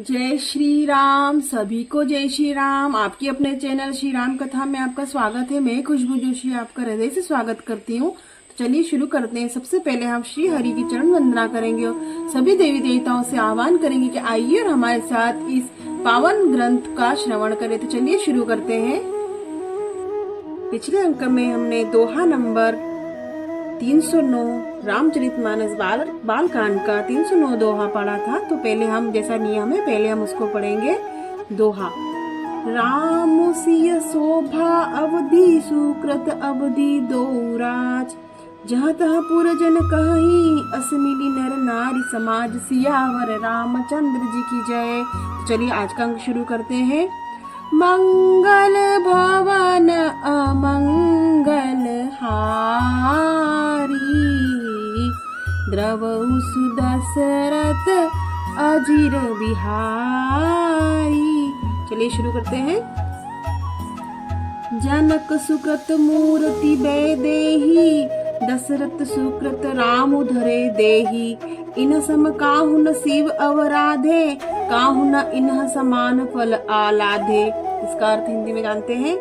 जय श्री राम। सभी को जय श्री राम। आपकी अपने चैनल श्री राम कथा में आपका स्वागत है। मैं खुशबू जोशी आपका हृदय से स्वागत करती हूँ। तो चलिए शुरू करते हैं। सबसे पहले हम श्री हरि की चरण वंदना करेंगे और सभी देवी देवताओं से आह्वान करेंगे कि आइए और हमारे साथ इस पावन ग्रंथ का श्रवण करें। तो चलिए शुरू करते हैं। पिछले अंक में हमने दोहा नंबर 309 रामचरितमानस बालकांड का 309 दोहा पढ़ा था। तो पहले हम, जैसा नियम है, पहले हम उसको पढ़ेंगे। दोहा। राम सिय शोभा अवधि सुकृत अवधि दौराज, जहाँ तहाँ पुरजन कहीं असमिली नर नारी समाज। सियावर रामचंद्र जी की जय। तो चलिए आज का अंक शुरू करते हैं। मंगल भवन अमंगल हारी, द्रवहु सुदशरथ अजिर बिहारी। चलिए शुरू करते हैं। जनक सुकृत मूर्ति वैदेही, दशरथ सुकृत राम धरे देही। इन सम काहु न शिव अवराधे, काहु न इन्ह समान फल आलाधे। इसका अर्थ हिंदी में जानते हैं।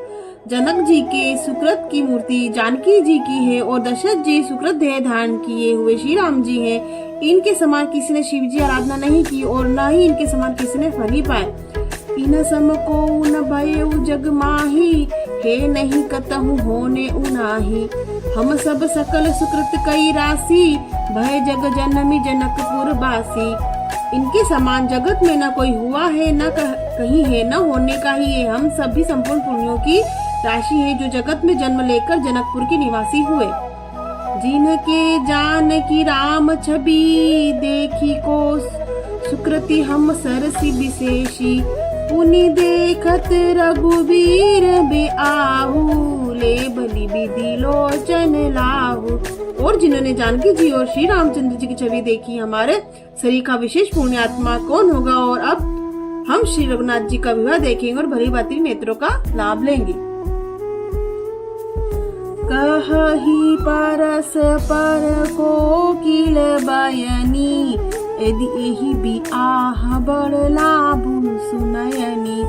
जनक जी के सुकृत की मूर्ति जानकी जी की है और दशरथ जी सुकृत देह धारण किए हुए श्री राम जी हैं। इनके समान किसी ने शिव जी आराधना नहीं की और न ही इनके समान किसी ने फल ही पाए। इन सम को न भयउ जग माही, हे नहीं कतहु होने उनाही। हम सब सकल सुकृत कई राशि, भय जग जनमी जनकपुर बासी। इनके समान जगत में न कोई हुआ है, न कहीं है, न होने का ही है। हम सब भी संपूर्ण पुण्यों की राशि है जो जगत में जन्म लेकर जनकपुर के निवासी हुए। जिनके जान की राम छवि, देखी को सुकृति हम सरसी विशेषी। पुनि देखत रघुवीर बे आहू, ले बलि विधि लोचन लाहू। और जिन्होंने जानकी जी और श्री रामचंद्र जी की छवि देखी, हमारे शरीर का विशेष पुण्य आत्मा कौन होगा। और अब हम श्री रघुनाथ जी का विवाह देखेंगे और भली भांति नेत्रों का लाभ लेंगे। कहि परस पर कोकिल बयनी, यदि एहि बिआह बड़ लाभु सुनयनी।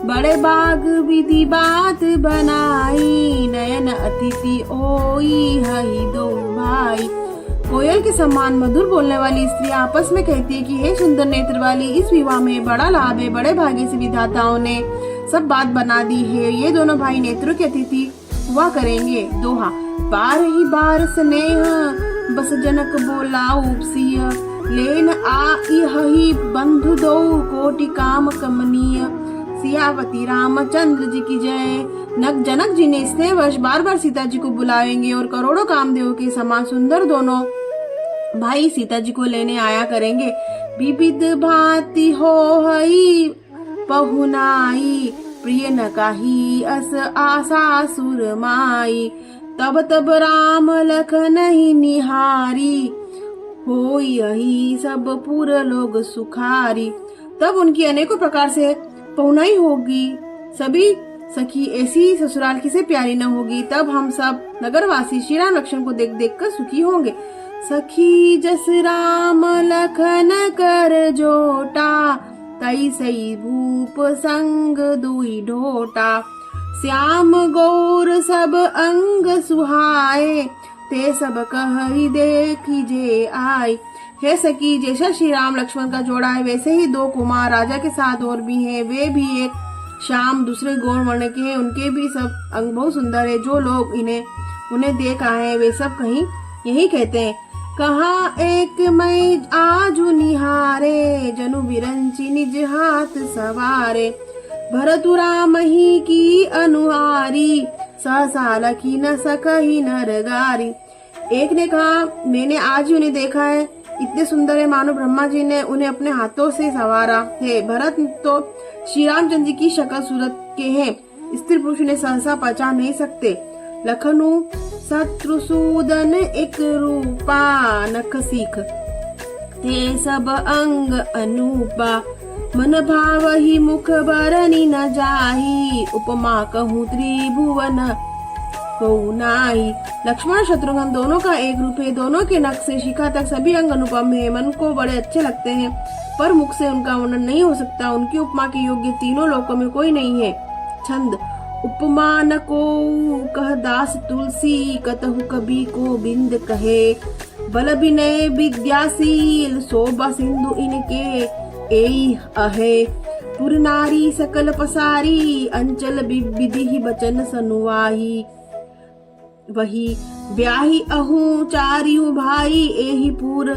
बड़े बाग विधि बात बनाई, नयन अतिथि ओई हई दो भाई। कोयल के समान मधुर बोलने वाली स्त्री आपस में कहती है कि हे सुंदर नेत्र वाली, इस विवाह में बड़ा लाभ है। बड़े भाग्य से विधाताओं ने सब बात बना दी है। ये दोनों भाई नेत्रों के अतिथि हुआ करेंगे। दोहा। बार ही बार स्नेह, बस जनक बोला उपसिय। लेन आई हही बंधु दो, कोटि काम कमनीय। सियावती रामचंद्र जी की जय। जनक जी ने स्नेहवश बार बार सीता जी को बुलाएंगे और करोड़ों कामदेव के समान सुंदर दोनों भाई सीता जी को लेने आया करेंगे। विविध भांति हो हई पहुनाई, प्रिय न काही अस आशा सुर माई। तब तब राम लखन ही निहारी, हो यही सब पुर लोग सुखारी। तब उनकी अनेकों प्रकार से पहुनाई होगी, सभी सखी ऐसी ससुराल किसे प्यारी न होगी। तब हम सब नगरवासी श्री राम लक्ष्मण को देख देख कर सुखी होंगे। सखी जस राम लखन कर जोटा, तई सई भूप संग दुई ढोटा। श्याम गौर सब अंग सुहाए, ते सब कहि देखी जे आए। हे सखी, जैसा श्री राम लक्ष्मण का जोड़ा है वैसे ही दो कुमार राजा के साथ और भी हैं। वे भी एक श्याम दूसरे गौर वर्ण के हैं। उनके भी सब अंग बहुत सुंदर है। जो लोग उन्हें देख आए हैं वे सब कहीं यही कहते हैं। कहाँ एक मैं आजू निहारे, जनु बिरंची निज हाथ सवारे। भरतु राम ही की अनुहारी, सहसा लखी न सकही नरगारी। एक ने कहा, मैंने आज ही उन्हें देखा है, इतने सुंदर है मानो ब्रह्मा जी ने उन्हें अपने हाथों से सवारा है। भरत तो श्री रामचंद्र जी की शक्ल सूरत के हैं, स्त्री पुरुष ने सहसा पहचान नहीं सकते। लखनु शत्रुसूदन एक रूपा, नख सीख ते सब अंग अनूपा। मन भाव ही मुख बरनी न जाही, उपमा कहूँ त्रिभुवन को नाही। लक्ष्मण शत्रुघ्न दोनों का एक रूप है। दोनों के नख से शिखा तक सभी अंग अनुपम है, मन को बड़े अच्छे लगते हैं। पर मुख से उनका वर्णन नहीं हो सकता। उनकी उपमा के योग्य तीनों लोकों में कोई नहीं है। छंद। उपमा न को कह दास तुलसी, कतहु कभी को बिंद कहे। बल विनय विद्याशील, शोभा सिंधु इनके एई अहे। पुर नारी सकल पसारी, अंचल विधि बचन सनुवाही। वही ब्याही अहू चारियू भाई, एही पुर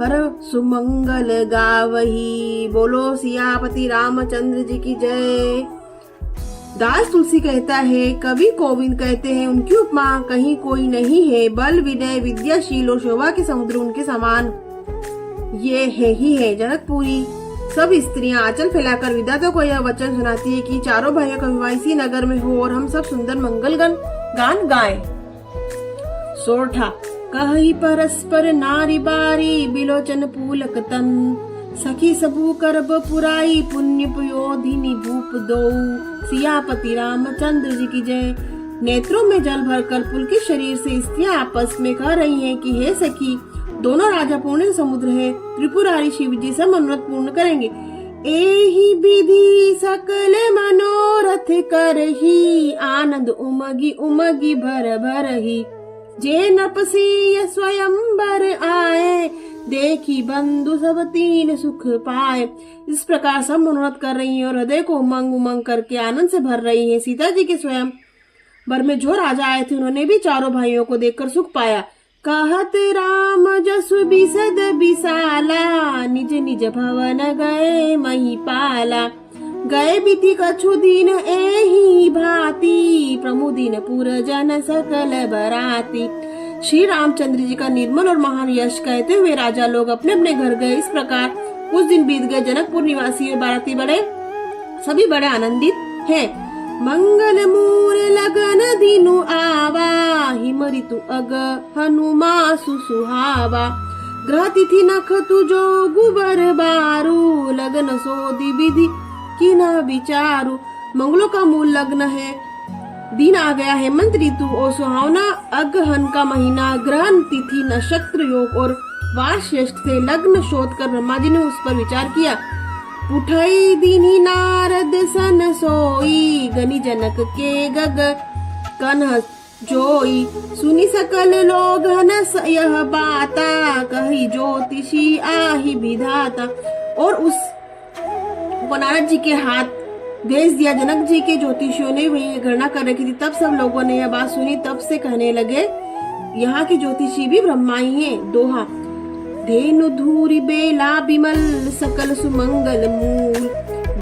हर सुमंगल गावही। बोलो सियापति रामचंद्र जी की जय। दास तुलसी कहता है, कवि गोविंद कहते हैं, उनकी उपमा कहीं कोई नहीं है। बल विनय विद्याशील और शोभा के समुद्र उनके समान ये है ही है। जनकपुरी सब स्त्रियां आंचल फैलाकर विधाता को यह वचन सुनाती है कि चारों भाइयों का विवाह इसी नगर में हो और हम सब सुंदर मंगल गान गाएं। सोरठा। कही परस्पर नारी बारी, बिलोचन पूलक तन। सखी सबू करब पुराई, पुण्य पयोधिनी भूप दो। सियापति रामचंद्र जी की जय। नेत्रों में जल भरकर पुलकित शरीर से स्त्रियां आपस में कह रही हैं कि हे सखी, दोनों राजा पूर्ण समुद्र है, त्रिपुरारी शिव जी सब मनोरथ पूर्ण करेंगे। एही विधि सकल मनोरथ करही, आनंद उमगी उमगी भर भरही। जे नपसी स्वयंवर आए, देखी बंधु सब तीन सुख पाए। इस प्रकार सब मनोरथ कर रही हैं और हृदय को उमंग उमंग करके आनंद से भर रही हैं। सीता जी के स्वयं वर में जो राजा आए थे, उन्होंने भी चारों भाइयों को देखकर सुख पाया। कहत राम जसु बिसद बिसाला, निज निज भवन गए महिपाला। गए बिति कछु दिन एही भांति, प्रमुदिन पुर जन सकल बराती। श्री रामचंद्र जी का निर्मल और महान यश कहते हुए राजा लोग अपने अपने घर गए। इस प्रकार कुछ दिन बीत गए। जनकपुर निवासी और बाराती सभी बड़े आनंदित हैं। मंगल मूर लगन दिनु आवा, हिम ऋतु अग हनुमासु सुहावा। ग्रह तिथि नख तुजो गुबर बारू, लगन सोधि विधि की न विचारू। मंगलों का मूल लग्न है, दिन आ गया हेमंत ऋतु और सुहावना अगहन का महीना। ग्रहण तिथि नक्षत्र योग और वार श्रेष्ठ से लग्न शोध कर ब्रह्मा जी ने उस पर विचार किया। उठई दीनी नारद सन सोई, गनी जनक के गग कन्ह जोई। सुनी सकल लोग हनस यह बाता, कही ज्योतिषी आही विधाता। और उस नारद जी के हाथ भेज दिया। जनक जी के ज्योतिषियों ने वही गणना कर रखी थी। तब सब लोगों ने यह बात सुनी, तब से कहने लगे, यहाँ के ज्योतिषी भी ब्रह्मा ही हैं। दोहा। धेनु धूरी बेला बिमल, सकल सुमंगल मूल।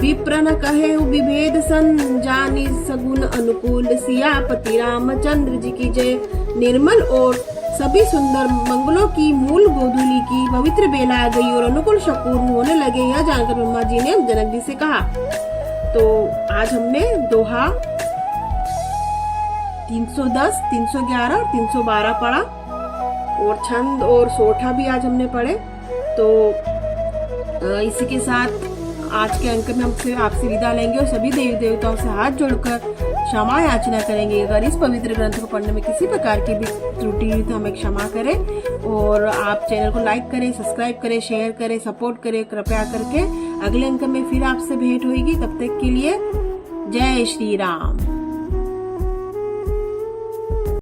विप्र न कहे विभेद सन, जानी सगुन अनुकूल। सियापति रामचंद्र जी की जय। निर्मल और सभी सुंदर मंगलों की मूल गोधूली की पवित्र बेला आ गई और अनुकूल शकुन होने लगे। यह जानकर ब्रह्मा जी ने जनक जी से कहा। तो आज हमने दोहा 310, 311 और 312 पढ़ा और छंद और सोठा भी आज हमने पढ़े। तो इसी के साथ आज के अंक में हमसे आपसे विदा लेंगे और सभी देवी देवताओं से हाथ जोड़कर क्षमा याचना करेंगे। अगर इस पवित्र ग्रंथ को पढ़ने में किसी प्रकार की भी त्रुटि हुई तो हमें क्षमा करें और आप चैनल को लाइक करें, सब्सक्राइब करें, शेयर करें, सपोर्ट करें कृपया करके। अगले अंक में फिर आपसे भेंट होगी। तब तक के लिए जय श्री राम।